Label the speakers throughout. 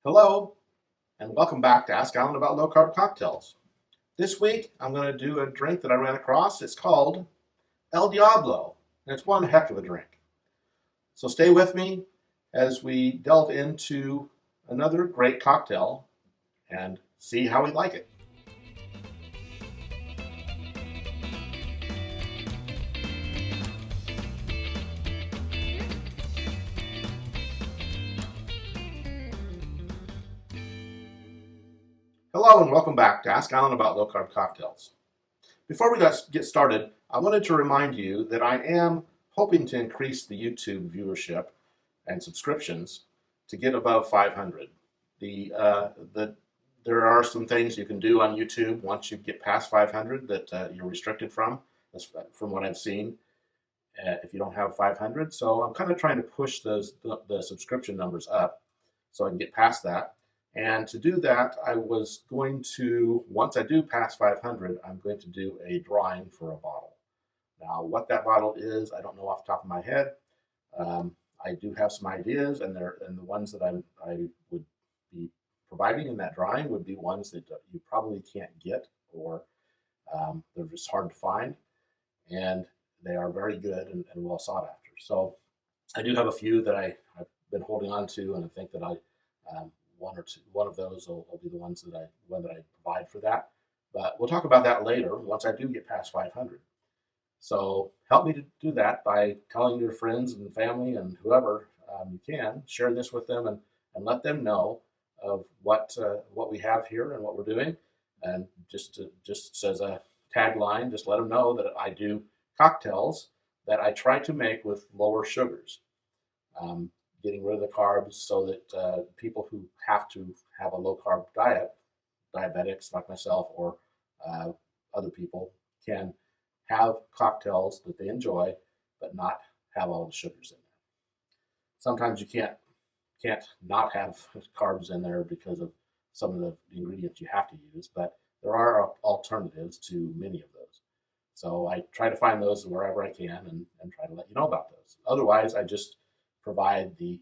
Speaker 1: Hello, and welcome back to Ask Alan About Low Carb Cocktails. This week, I'm going to do a drink that I ran across. It's called El Diablo, and it's one heck of a drink. So stay with me as we delve into another great cocktail and see how we like it. Hello, and welcome back to Ask Alan About Low Carb Cocktails. Before we get started, I wanted to remind you that I am hoping to increase the YouTube viewership and subscriptions to get above 500. There are some things you can do on YouTube once you get past 500 that you're restricted from what I've seen, if you don't have 500. So I'm kind of trying to push the subscription numbers up so I can get past that. And to do that, I was going to, once I do pass 500, I'm going to do a drawing for a bottle. Now, what that bottle is, I don't know off the top of my head. I do have some ideas, and the ones that I would be providing in that drawing would be ones that you probably can't get, or they're just hard to find, and they are very good and well sought after. So I do have a few that I've been holding on to, and I think that one of those will be the ones that I provide for that. But we'll talk about that later once I do get past 500. So help me to do that by telling your friends and family and whoever you can. Share this with them and let them know of what we have here and what we're doing. And just as a tagline, just let them know that I do cocktails that I try to make with lower sugars. Getting rid of the carbs so that people who have to have a low-carb diet, diabetics like myself or other people, can have cocktails that they enjoy but not have all the sugars in there. Sometimes you can't not have carbs in there because of some of the ingredients you have to use, but there are alternatives to many of those. So I try to find those wherever I can and try to let you know about those. Otherwise, I just provide the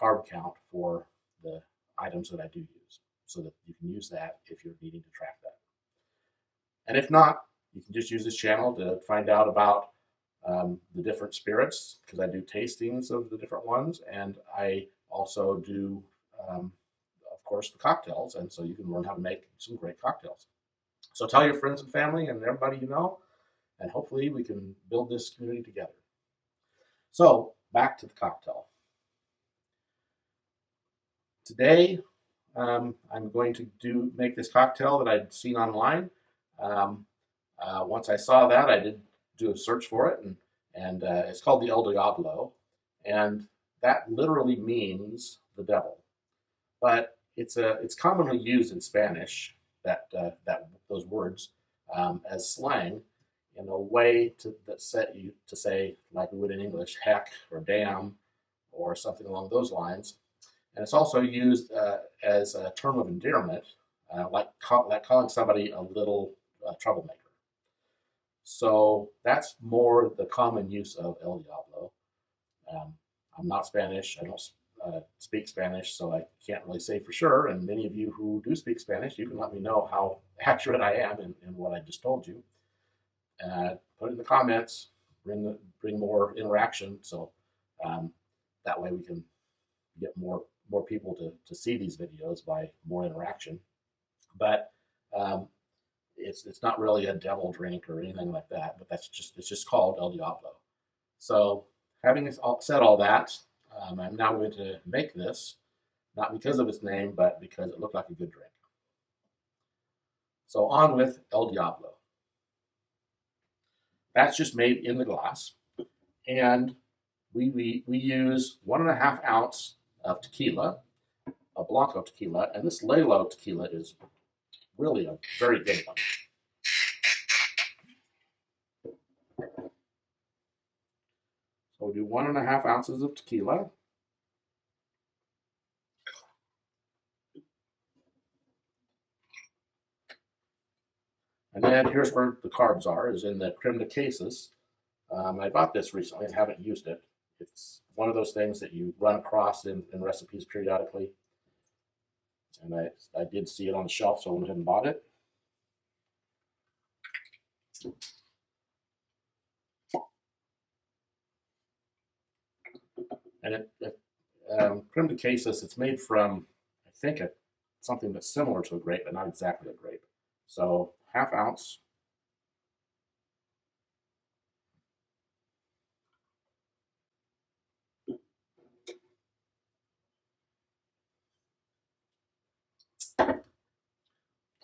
Speaker 1: carb count for the items that I do use so that you can use that if you're needing to track that. And if not, you can just use this channel to find out about the different spirits, because I do tastings of the different ones, and I also do, of course, the cocktails, and so you can learn how to make some great cocktails. So tell your friends and family and everybody you know, and hopefully we can build this community together. So back to the cocktail. Today, I'm going to make this cocktail that I'd seen online. Once I saw that, I did do a search for it, and it's called the El Diablo, and that literally means the devil. But it's commonly used in Spanish, those words, as slang, in a way that set you to say, like we would in English, heck or damn or something along those lines. And it's also used as a term of endearment, like calling somebody a little troublemaker. So that's more the common use of El Diablo. I'm not Spanish. I don't speak Spanish, so I can't really say for sure. And many of you who do speak Spanish, you can let me know how accurate I am in what I just told you. Put it in the comments, bring more interaction, so that way we can get more people to see these videos by more interaction. But it's not really a devil drink or anything like that, but it's just called El Diablo. So having said all that, I'm now going to make this, not because of its name, but because it looked like a good drink. So on with El Diablo. That's just made in the glass, and we use 1.5 ounce of tequila, a Blanco tequila, and this Lalo tequila is really a very good one. So we do 1.5 ounces of tequila. And then here's where the carbs are, is in the Crème de Cassis. I bought this recently and haven't used it. It's one of those things that you run across in recipes periodically. And I did see it on the shelf, so I went ahead and bought it. And Crème de Cassis, it's made from, I think, something that's similar to a grape, but not exactly a grape. So 1/2 ounce.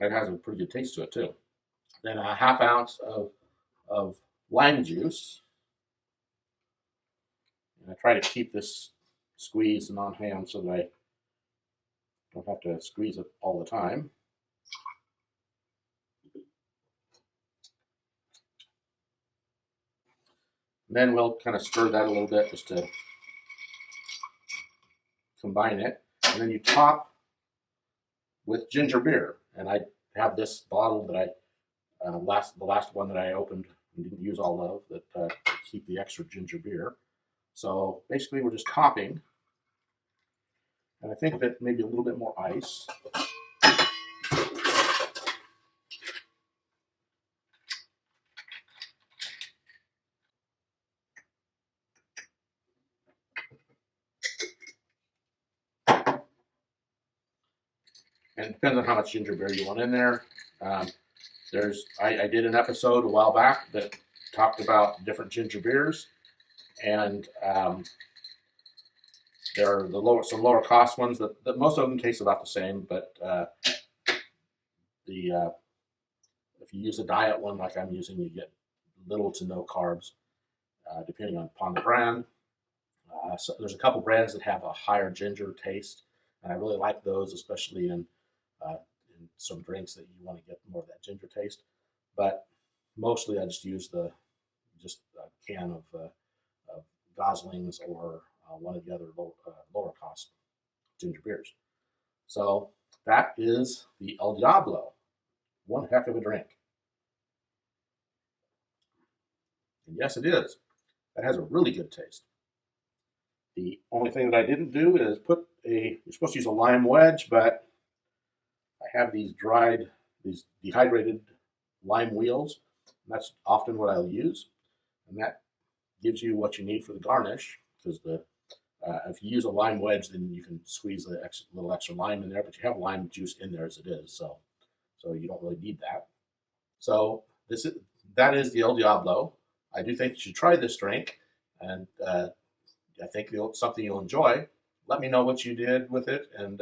Speaker 1: It has a pretty good taste to it too. Then a 1/2 ounce of lime juice. And I try to keep this squeezed and on hand so that I don't have to squeeze it all the time. And then we'll kind of stir that a little bit just to combine it. And then you top with ginger beer. And I have this bottle that I the last one that I opened and didn't use all of that keep the extra ginger beer. So basically, we're just topping, and I think that maybe a little bit more ice. And it depends on how much ginger beer you want in there. I did an episode a while back that talked about different ginger beers, and there are some lower cost ones that most of them taste about the same. But if you use a diet one like I'm using, you get little to no carbs, depending upon the brand. So there's a couple brands that have a higher ginger taste, and I really like those, especially in some drinks that you want to get more of that ginger taste. But mostly I just use a can of Gosling's or one of the other lower cost ginger beers. So that is the El Diablo. One heck of a drink. And yes, it is. It has a really good taste. The only thing that I didn't do is you're supposed to use a lime wedge, but I have these dehydrated lime wheels. And that's often what I'll use. And that gives you what you need for the garnish, because if you use a lime wedge, then you can squeeze a little extra lime in there, but you have lime juice in there as it is, so you don't really need that. So that is the El Diablo. I do think you should try this drink, and I think something you'll enjoy. Let me know what you did with it, and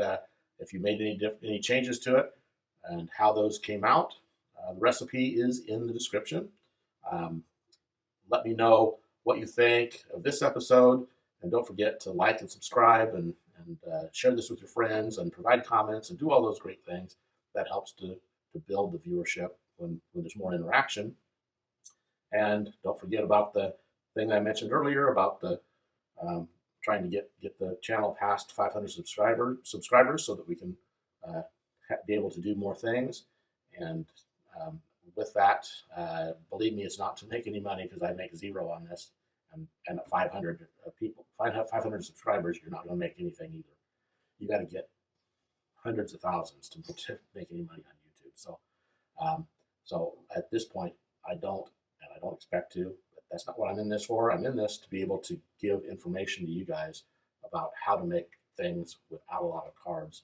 Speaker 1: if you made any changes to it, and how those came out. The recipe is in the description. Let me know what you think of this episode, and don't forget to like and subscribe, and share this with your friends, and provide comments, and do all those great things. That helps to build the viewership when there's more interaction. And don't forget about the thing I mentioned earlier about the trying to get the channel past 500 subscribers so that we can be able to do more things. And with that, believe me, it's not to make any money, because I make zero on this. And at 500 subscribers, you're not going to make anything either. You got to get hundreds of thousands to make any money on YouTube. So at this point, I don't expect to. But that's not what I'm in this for. I'm in this to be able to give information to you guys about how to make things without a lot of carbs.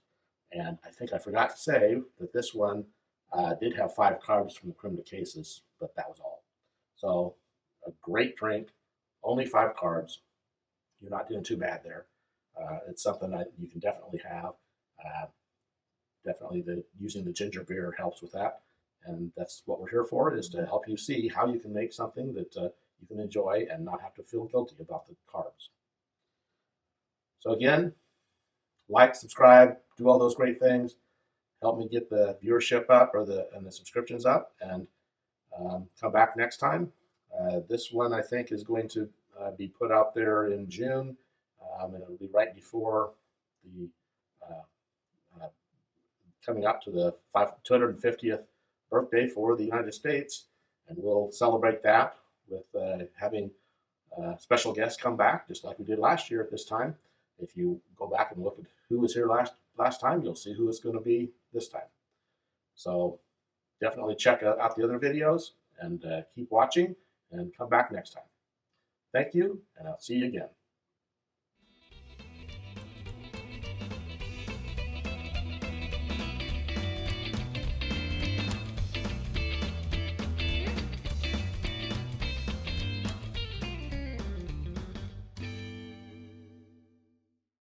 Speaker 1: And I think I forgot to say that this one did have 5 carbs from the Crème de Cassis, but that was all. So a great drink, only 5 carbs. You're not doing too bad there. It's something that you can definitely have. Definitely using the ginger beer helps with that. And that's what we're here for, is to help you see how you can make something that you can enjoy and not have to feel guilty about the carbs. So again, like, subscribe, do all those great things. Help me get the viewership up and the subscriptions up, and come back next time. This one I think is going to be put out there in June, and it'll be right before the coming up to the 250th birthday for the United States, and we'll celebrate that with having special guests come back, just like we did last year at this time. If you go back and look at who was here last time, you'll see who it's going to be this time. So definitely check out the other videos and keep watching and come back next time. Thank you, and I'll see you again.